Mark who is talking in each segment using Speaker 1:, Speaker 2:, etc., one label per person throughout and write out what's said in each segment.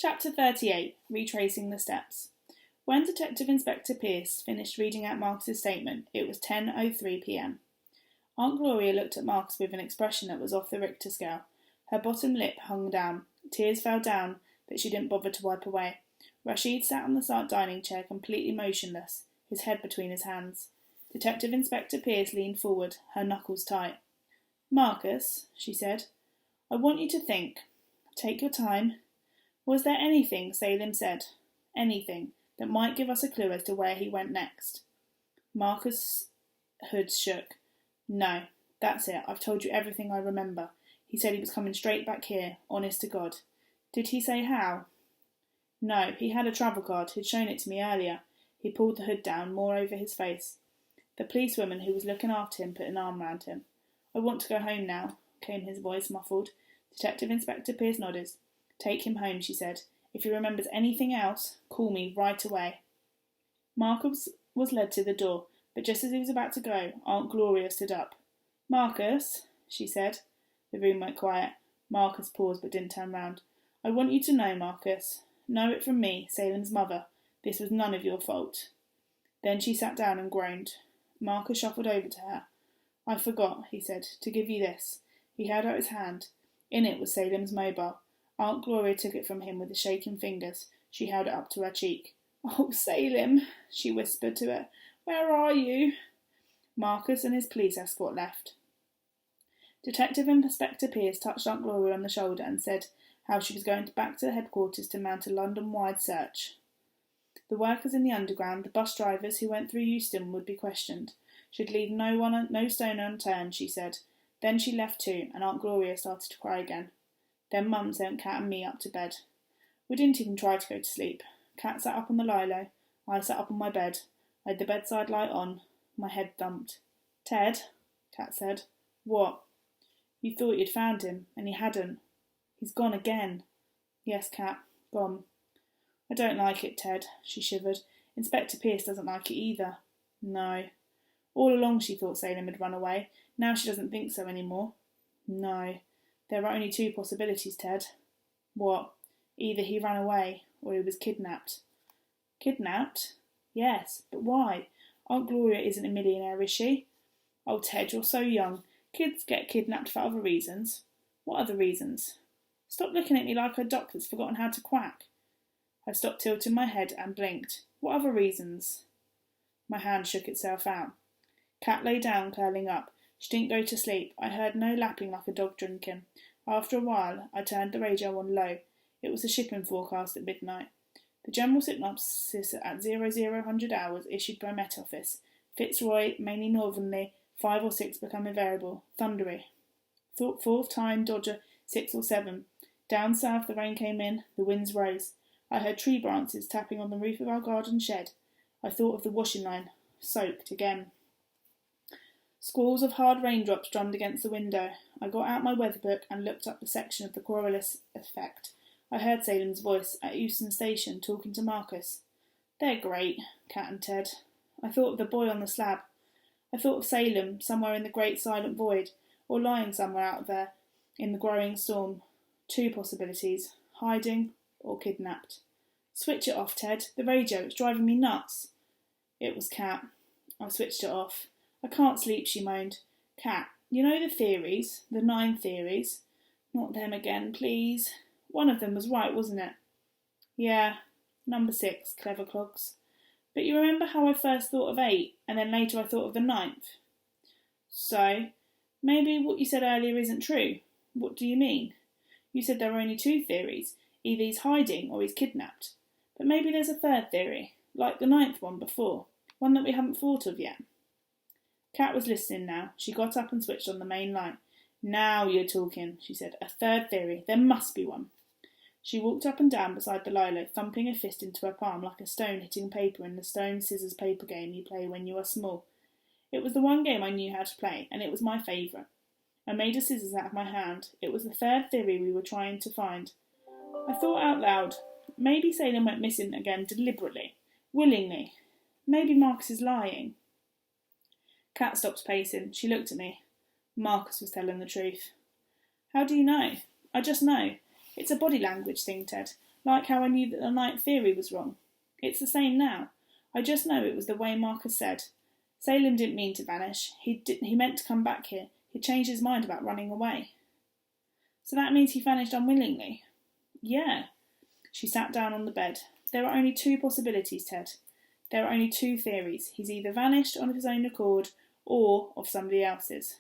Speaker 1: Chapter 38, Retracing the Steps. When Detective Inspector Pierce finished reading out Marcus's statement, it was 10:03 p.m. Aunt Gloria looked at Marcus with an expression that was off the Richter scale. Her bottom lip hung down. Tears fell down, but she didn't bother to wipe away. Rashid sat on the dining chair completely motionless, his head between his hands. Detective Inspector Pierce leaned forward, her knuckles tight. "Marcus," she said, "I want you to think. Take your time. Was there anything Salem said, anything, that might give us a clue as to where he went next?" Marcus' hood shook. "No, that's it. I've told you everything I remember. He said he was coming straight back here, honest to God." "Did he say how?" "No, he had a travel card. He'd shown it to me earlier." He pulled the hood down, more over his face. The policewoman who was looking after him put an arm round him. "I want to go home now," came his voice, muffled. Detective Inspector Pierce nodded. "Take him home," she said. "If he remembers anything else, call me right away." Marcus was led to the door, but just as he was about to go, Aunt Gloria stood up. "Marcus," she said. The room went quiet. Marcus paused but didn't turn round. "I want you to know, Marcus. Know it from me, Salem's mother. This was none of your fault." Then she sat down and groaned. Marcus shuffled over to her. "I forgot," he said, "to give you this." He held out his hand. In it was Salem's mobile. Aunt Gloria took it from him with the shaking fingers. She held it up to her cheek. "Oh, Salem," she whispered to it. "Where are you?" Marcus and his police escort left. Detective Inspector Pierce touched Aunt Gloria on the shoulder and said how she was going back to the headquarters to mount a London-wide search. The workers in the underground, the bus drivers who went through Euston would be questioned. She'd leave no stone unturned, she said. Then she left too, and Aunt Gloria started to cry again. Then Mum sent Cat and me up to bed. We didn't even try to go to sleep. Cat sat up on the lilo. I sat up on my bed. I had the bedside light on. My head thumped. "Ted," Cat said. "What?" "You thought you'd found him, and you hadn't. He's gone again." "Yes, Cat, gone." "I don't like it, Ted," she shivered. "Inspector Pierce doesn't like it either." "No." All along she thought Salem had run away. Now she doesn't think so any more. "No. There are only two possibilities, Ted." "What?" "Either he ran away, or he was kidnapped." "Kidnapped?" "Yes, but why? Aunt Gloria isn't a millionaire, is she?" "Oh, Ted, you're so young. Kids get kidnapped for other reasons." "What other reasons?" "Stop looking at me like a duck that's forgotten how to quack." I stopped tilting my head and blinked. "What other reasons?" My hand shook itself out. Cat lay down, curling up. She didn't go to sleep. I heard no lapping like a dog drinking. After a while, I turned the radio on low. It was the shipping forecast at midnight. The general synopsis at 0000 hours issued by Met Office. Fitzroy, mainly northerly, 5 or 6 becoming variable. Thundery. Fourth time Dodger 6 or 7. Down south the rain came in, the winds rose. I heard tree branches tapping on the roof of our garden shed. I thought of the washing line. Soaked again. Squalls of hard raindrops drummed against the window. I got out my weather book and looked up the section of the Coriolis effect. I heard Salem's voice at Euston Station talking to Marcus. "They're great, Cat and Ted." I thought of the boy on the slab. I thought of Salem, somewhere in the great silent void, or lying somewhere out there in the growing storm. Two possibilities, hiding or kidnapped. "Switch it off, Ted. The radio, it's driving me nuts." It was Cat. I switched it off. "I can't sleep," she moaned. "Cat, you know the theories, the 9 theories?" "Not them again, please." "One of them was right, wasn't it?" "Yeah, number 6, clever clogs. But you remember how I first thought of 8, and then later I thought of the 9th? So, maybe what you said earlier isn't true." "What do you mean?" "You said there were only 2 theories. Either he's hiding or he's kidnapped. But maybe there's a third theory, like the 9th one before, one that we haven't thought of yet." Cat was listening now. She got up and switched on the main light. "Now you're talking," she said. "A third theory. There must be one." She walked up and down beside the lilo, thumping a fist into her palm like a stone hitting paper in the stone scissors paper game you play when you are small. It was the one game I knew how to play, and it was my favourite. I made a scissors out of my hand. It was the third theory we were trying to find. I thought out loud. Maybe Salem went missing again deliberately, willingly. Maybe Marcus is lying. Cat stopped pacing. She looked at me. Marcus was telling the truth. "How do you know?" "I just know. It's a body language thing, Ted. like how I knew that the night theory was wrong. It's the same now. I just know it was the way Marcus said. Salem didn't mean to vanish. He meant to come back here. He'd changed his mind about running away. So that means he vanished unwillingly? Yeah. She sat down on the bed. There are only two possibilities, Ted. There are only two theories. He's either vanished on his own accord or of somebody else's.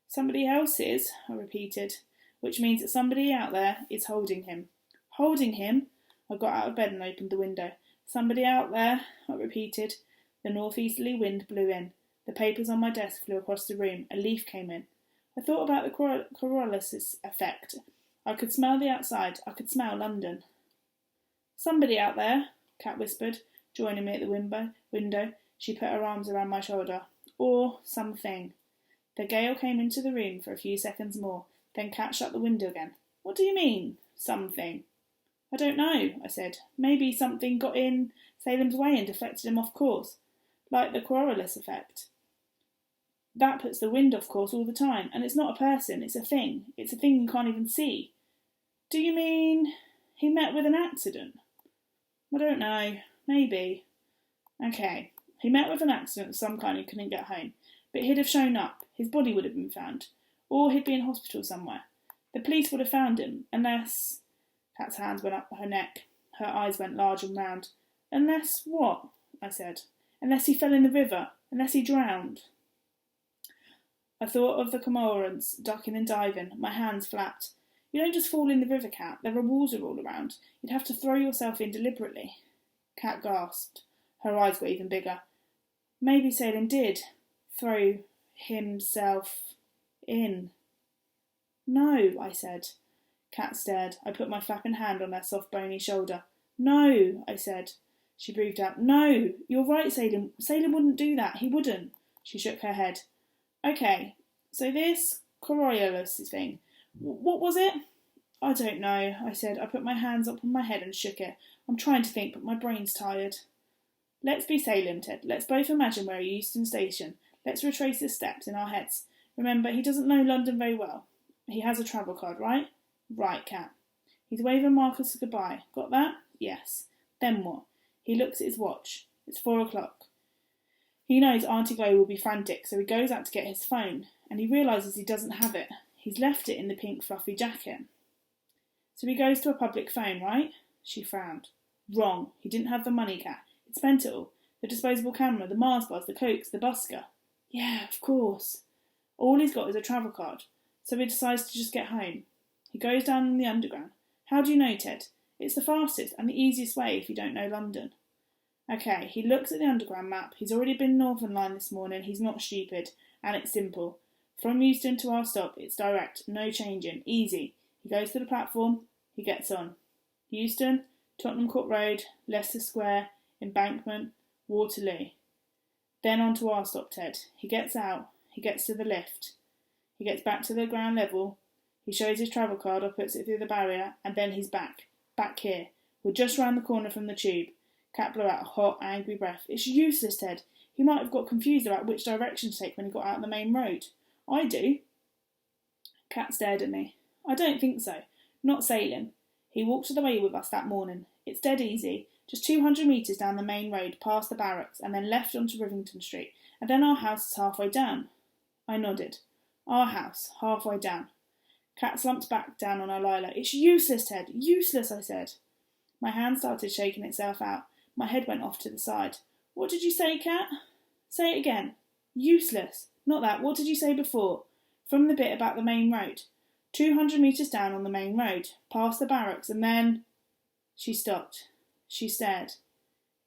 Speaker 1: Somebody else's, I repeated, which means that somebody out there is holding him. Holding him? I got out of bed and opened the window. Somebody out there, I repeated. The northeasterly wind blew in. The papers on my desk flew across the room. A leaf came in. I thought about the Coriolis effect. I could smell the outside. I could smell London. Somebody out there, Kat whispered, joining me at the window. She put her arms around my shoulder. Or something. The gale came into the room for a few seconds more. Then Kat shut the window again. What do you mean, something? I don't know, I said. Maybe something got in Salem's way and deflected him off course. Like the Coriolis effect. That puts the wind off course all the time, and it's not a person, it's a thing. It's a thing you can't even see. Do you mean he met with an accident? I don't know. Maybe. Okay. He met with an accident of some kind and couldn't get home. But he'd have shown up. His body would have been found. Or he'd be in hospital somewhere. The police would have found him, unless... Kat's hands went up her neck. Her eyes went large and round. Unless what? I said. Unless he fell in the river. Unless he drowned. I thought of the cormorants, ducking and diving. My hands flapped. You don't just fall in the river, Kat. There are water all around. You'd have to throw yourself in deliberately. Kat gasped. Her eyes were even bigger. Maybe Salem did throw himself in. No, I said. Kat stared. I put my flapping hand on her soft bony shoulder. No, I said. She breathed out. No, you're right, Salem. Salem wouldn't do that. He wouldn't. She shook her head. Okay, so this Coriolis thing, what was it? I don't know, I said. I put my hands up on my head and shook it. I'm trying to think, but my brain's tired. Let's be Salem, Ted. Let's both imagine we're at Euston Station. Let's retrace the steps in our heads. Remember, he doesn't know London very well. He has a travel card, right? Right, Kat. He's waving Marcus goodbye. Got that? Yes. Then what? He looks at his watch. It's 4:00. He knows Auntie Chloe will be frantic, so he goes out to get his phone, and he realises he doesn't have it. He's left it in the pink fluffy jacket. So he goes to a public phone, right? She frowned. Wrong. He didn't have the money, Kat. He'd spent it all. The disposable camera, the Mars bars, the cokes, the busker. Yeah, of course. All he's got is a travel card, so he decides to just get home. He goes down in the underground. How do you know, Ted? It's the fastest and the easiest way if you don't know London. Okay, he looks at the underground map. He's already been Northern Line this morning. He's not stupid. And it's simple. From Euston to our stop, it's direct. No changing. Easy. He goes to the platform. He gets on. Euston, Tottenham Court Road, Leicester Square, Embankment, Waterloo. Then on to our stop, Ted. He gets out. He gets to the lift. He gets back to the ground level. He shows his travel card or puts it through the barrier. And then he's back. Back here. We're just round the corner from the tube. Kat blew out a hot, angry breath. It's useless, Ted. He might have got confused about which direction to take when he got out on the main road. I do. Kat stared at me. I don't think so. Not Salem. He walked the way with us that morning. It's dead easy. Just 200 metres down the main road, past the barracks, and then left onto Rivington Street. And then our house is halfway down. I nodded. Our house, halfway down. Kat slumped back down on her lilac. It's useless, Ted. Useless, I said. My hand started shaking itself out. My head went off to the side. What did you say, Kat? Say it again. Useless. Not that. What did you say before? From the bit about the main road. 200 metres down on the main road, past the barracks, and then... She stopped. She stared.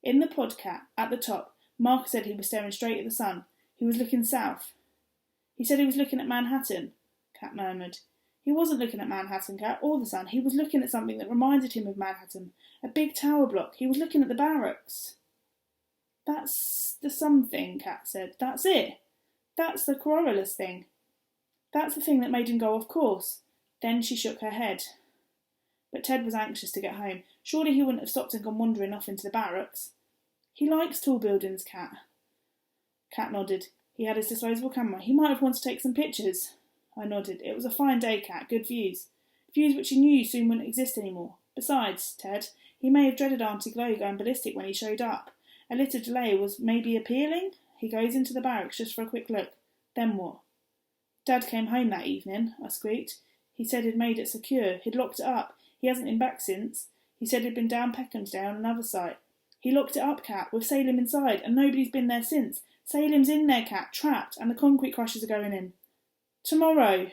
Speaker 1: In the pod, Kat, at the top, Mark said he was staring straight at the sun. He was looking south. He said he was looking at Manhattan, Kat murmured. He wasn't looking at Manhattan, Kat, or the sun. He was looking at something that reminded him of Manhattan. A big tower block. He was looking at the barracks. That's the something, Kat said. That's it. That's the Coriolis thing. That's the thing that made him go off course. Then she shook her head. But Ted was anxious to get home. Surely he wouldn't have stopped and gone wandering off into the barracks. He likes tall buildings, Kat. Kat nodded. He had his disposable camera. He might have wanted to take some pictures. I nodded. It was a fine day, Kat. Good views. Views which he knew soon wouldn't exist anymore. Besides, Ted, he may have dreaded Auntie Chloe going ballistic when he showed up. A little delay was maybe appealing. He goes into the barracks just for a quick look. Then what? Dad came home that evening, I squeaked. He said he'd made it secure. He'd locked it up. He hasn't been back since. He said he'd been down Peckhamsdale on another site. He locked it up, Cat, with Salem inside, and nobody's been there since. Salem's in there, Cat, trapped, and the concrete crushers are going in. Tomorrow,